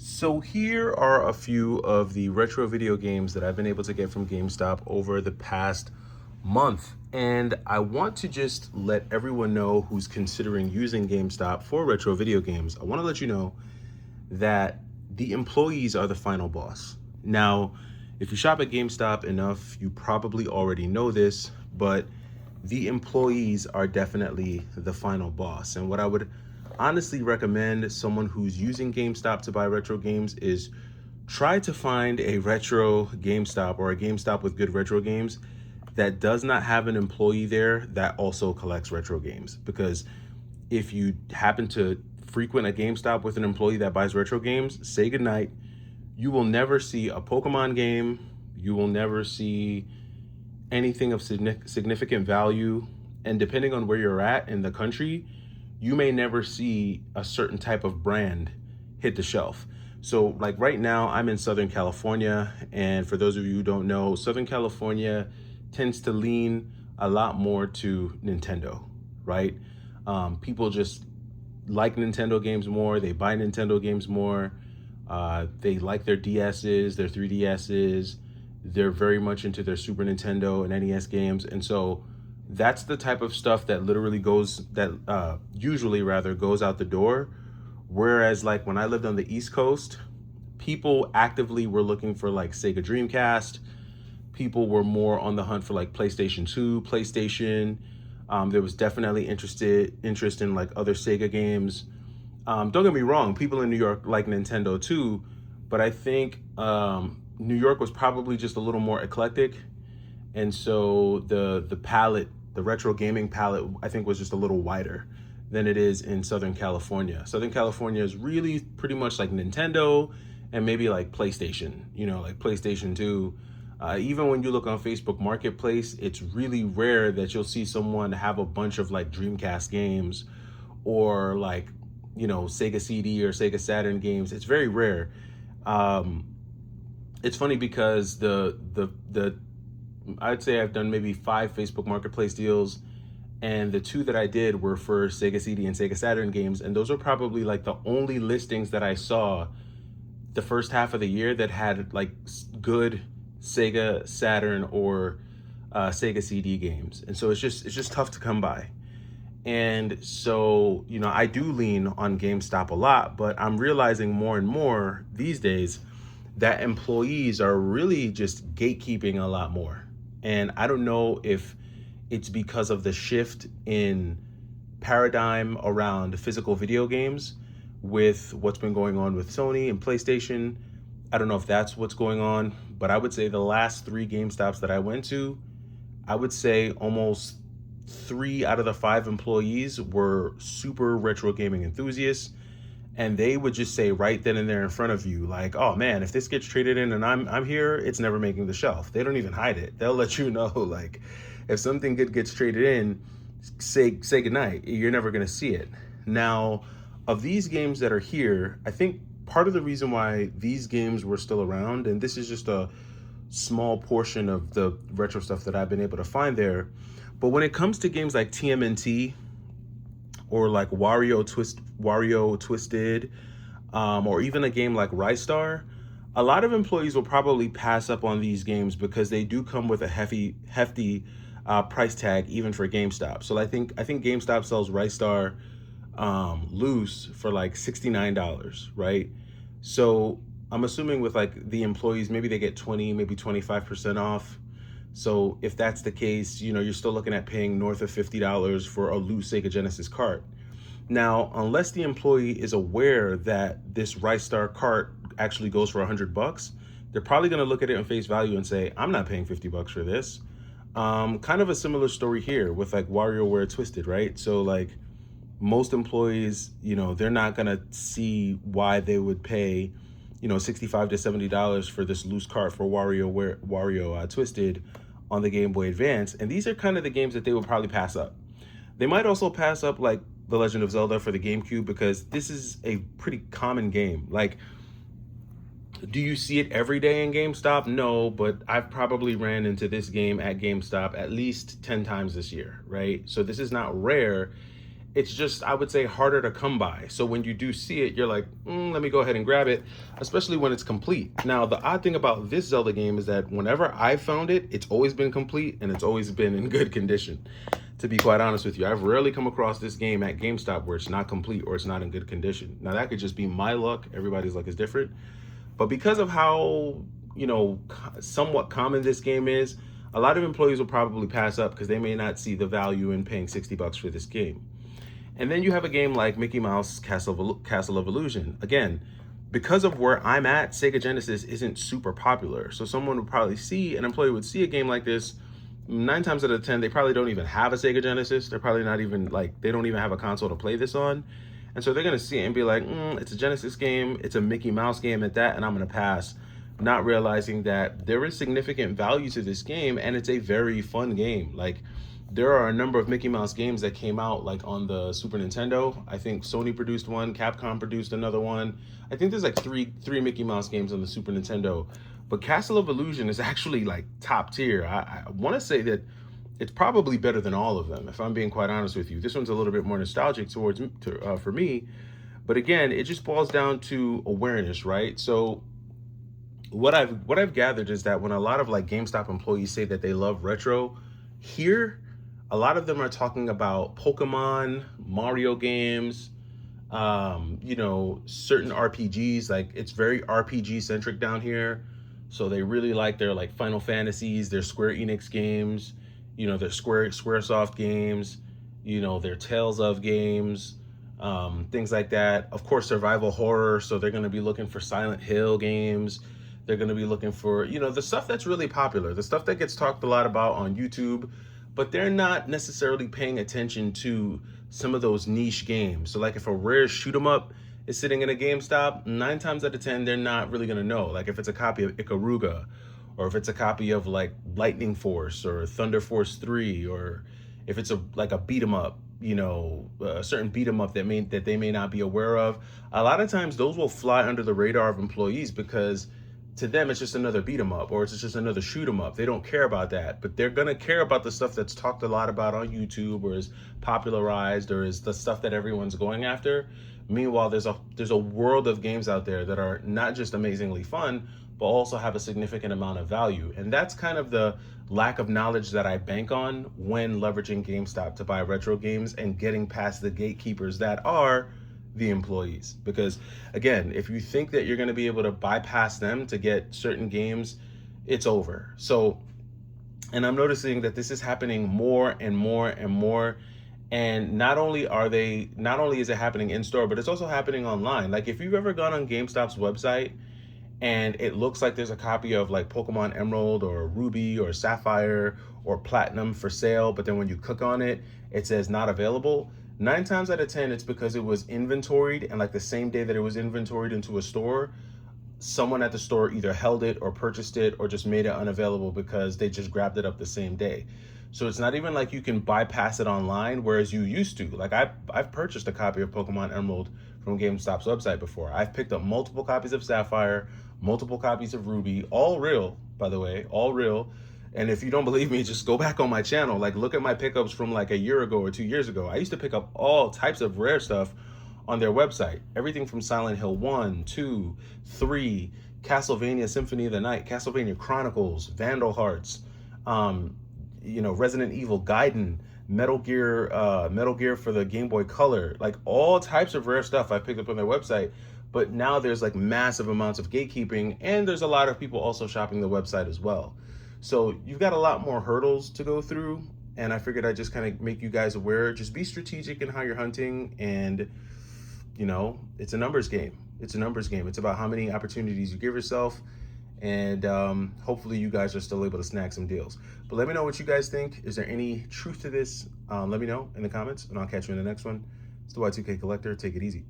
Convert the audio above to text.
So here are a few of the retro video games that I've been able to get from GameStop over the past month. And I want to just let everyone know who's considering using GameStop for retro video games. I want to let you know that the employees are the final boss. Now, if you shop at GameStop enough, you probably already know this, but the employees are definitely the final boss. And what I would honestly recommend someone who's using GameStop to buy retro games is try to find a retro GameStop or a GameStop with good retro games that does not have an employee there that also collects retro games. Because if you happen to frequent a GameStop with an employee that buys retro games, say goodnight. You will never see a Pokemon game. You will never see anything of significant value. And depending on where you're at in the country, you may never see a certain type of brand hit the shelf. So like right now, I'm in Southern California. And for those of you who don't know, Southern California tends to lean a lot more to Nintendo, right? People just like Nintendo games more. They buy Nintendo games more. They like their DSs, their 3DSs. They're very much into their Super Nintendo and NES games. And so that's the type of stuff that usually rather goes out the door. Whereas like when I lived on the East Coast, people actively were looking for like Sega Dreamcast. People were more on the hunt for like PlayStation 2, PlayStation. There was definitely interest in like other Sega games. Don't get me wrong, people in New York like Nintendo too, but I think New York was probably just a little more eclectic. And so the palette, the retro gaming palette, I think was just a little wider than it is in Southern California. Southern California is really pretty much like Nintendo and maybe like PlayStation, like PlayStation 2. Even when you look on Facebook Marketplace, it's really rare that you'll see someone have a bunch of like Dreamcast games or like, Sega CD or Sega Saturn games. It's very rare. It's funny because I'd say I've done maybe 5 Facebook Marketplace deals, and the 2 that I did were for Sega CD and Sega Saturn games, and those are probably like the only listings that I saw the first half of the year that had like good Sega Saturn or Sega CD games. And so it's just tough to come by. And so, I do lean on GameStop a lot, but I'm realizing more and more these days that employees are really just gatekeeping a lot more. And I don't know if it's because of the shift in paradigm around physical video games with what's been going on with Sony and PlayStation. I don't know if that's what's going on, but I would say the last 3 GameStops that I went to, I would say almost 3 out of the 5 employees were super retro gaming enthusiasts. And they would just say right then and there in front of you, like, oh man, if this gets traded in and I'm here, it's never making the shelf. They don't even hide it. They'll let you know, like, if something good gets traded in, say goodnight. You're never gonna see it. Now, of these games that are here, I think part of the reason why these games were still around, and this is just a small portion of the retro stuff that I've been able to find there, but when it comes to games like TMNT or like Wario Twisted, or even a game like Ristar, a lot of employees will probably pass up on these games because they do come with a hefty price tag, even for GameStop. So I think GameStop sells Ristar loose for like $69, right? So I'm assuming with like the employees, maybe they get 20, maybe 25% off. So if that's the case, you're still looking at paying north of $50 for a loose Sega Genesis cart. Now, unless the employee is aware that this Ristar cart actually goes for $100, they're probably going to look at it on face value and say, I'm not paying $50 for this. Kind of a similar story here with like WarioWare Twisted, right? So like most employees, they're not going to see why they would pay, $65 to $70 for this loose cart for Wario Twisted on the Game Boy Advance. And these are kind of the games that they would probably pass up. They might also pass up like The Legend of Zelda for the GameCube because this is a pretty common game. Like, do you see it every day in GameStop? No, but I've probably ran into this game at GameStop at least 10 times this year, right? So this is not rare. it's just, I would say, harder to come by. So when you do see it, you're like, let me go ahead and grab it, especially when it's complete. Now, the odd thing about this Zelda game is that whenever I found it, it's always been complete and it's always been in good condition. To be quite honest with you, I've rarely come across this game at GameStop where it's not complete or it's not in good condition. Now, that could just be my luck. Everybody's luck is different. But because of how, somewhat common this game is, a lot of employees will probably pass up because they may not see the value in paying $60 for this game. And then you have a game like Mickey Mouse Castle of Illusion. Again, because of where I'm at, Sega Genesis isn't super popular. So someone would probably see, an employee would see a game like this, 9 times out of 10, they probably don't even have a Sega Genesis. They're probably not even, they don't even have a console to play this on. And so they're going to see it and be like, it's a Genesis game, it's a Mickey Mouse game at that, and I'm going to pass, not realizing that there is significant value to this game, and it's a very fun game. There are a number of Mickey Mouse games that came out on the Super Nintendo. I think Sony produced one, Capcom produced another one. I think there's three Mickey Mouse games on the Super Nintendo. But Castle of Illusion is actually top tier. I want to say that it's probably better than all of them, if I'm being quite honest with you. This one's a little bit more nostalgic for me. But again, it just boils down to awareness, right? So what I've gathered is that when a lot of GameStop employees say that they love retro, here a lot of them are talking about Pokemon, Mario games, certain RPGs. It's very RPG centric down here. So they really like their Final Fantasies, their Square Enix games, their Squaresoft games, their Tales of games, things like that. Of course, survival horror. So they're going to be looking for Silent Hill games. They're going to be looking for, the stuff that's really popular, the stuff that gets talked a lot about on YouTube, but they're not necessarily paying attention to some of those niche games. So if a rare shoot 'em up is sitting in a GameStop, 9 times out of 10, they're not really gonna know. If it's a copy of Ikaruga, or if it's a copy of Lightning Force or Thunder Force 3, or if it's a beat 'em up, a certain beat 'em up that they may not be aware of. A lot of times those will fly under the radar of employees because to them it's just another beat 'em up, or it's just another shoot 'em up. They don't care about that, but they're gonna care about the stuff that's talked a lot about on YouTube, or is popularized, or is the stuff that everyone's going after. Meanwhile, there's a world of games out there that are not just amazingly fun, but also have a significant amount of value. And that's kind of the lack of knowledge that I bank on when leveraging GameStop to buy retro games and getting past the gatekeepers that are the employees. Because again, if you think that you're going to be able to bypass them to get certain games, it's over. So, and I'm noticing that this is happening more and more and more. And not only is it happening in store, but it's also happening online. If you've ever gone on GameStop's website and it looks like there's a copy of Pokemon Emerald or Ruby or Sapphire or Platinum for sale, but then when you click on it, it says not available. 9 times out of 10, it's because it was inventoried, and the same day that it was inventoried into a store, someone at the store either held it or purchased it or just made it unavailable because they just grabbed it up the same day. So it's not even you can bypass it online, whereas you used to. I've purchased a copy of Pokemon Emerald from GameStop's website before. I've picked up multiple copies of Sapphire, multiple copies of Ruby, all real, by the way, all real. And if you don't believe me, just go back on my channel. Look at my pickups from a year ago or 2 years ago. I used to pick up all types of rare stuff on their website. Everything from Silent Hill 1, 2, 3, Castlevania Symphony of the Night, Castlevania Chronicles, Vandal Hearts, Resident Evil Gaiden, Metal Gear for the Game Boy Color, all types of rare stuff I picked up on their website. But now there's massive amounts of gatekeeping, and there's a lot of people also shopping the website as well. So you've got a lot more hurdles to go through, and I figured I'd just kind of make you guys aware. Just be strategic in how you're hunting, and it's a numbers game. It's a numbers game. It's about how many opportunities you give yourself, and hopefully you guys are still able to snag some deals. But let me know what you guys think. Is there any truth to this? Let me know in the comments, and I'll catch you in the next one. It's the Y2K Collector. Take it easy.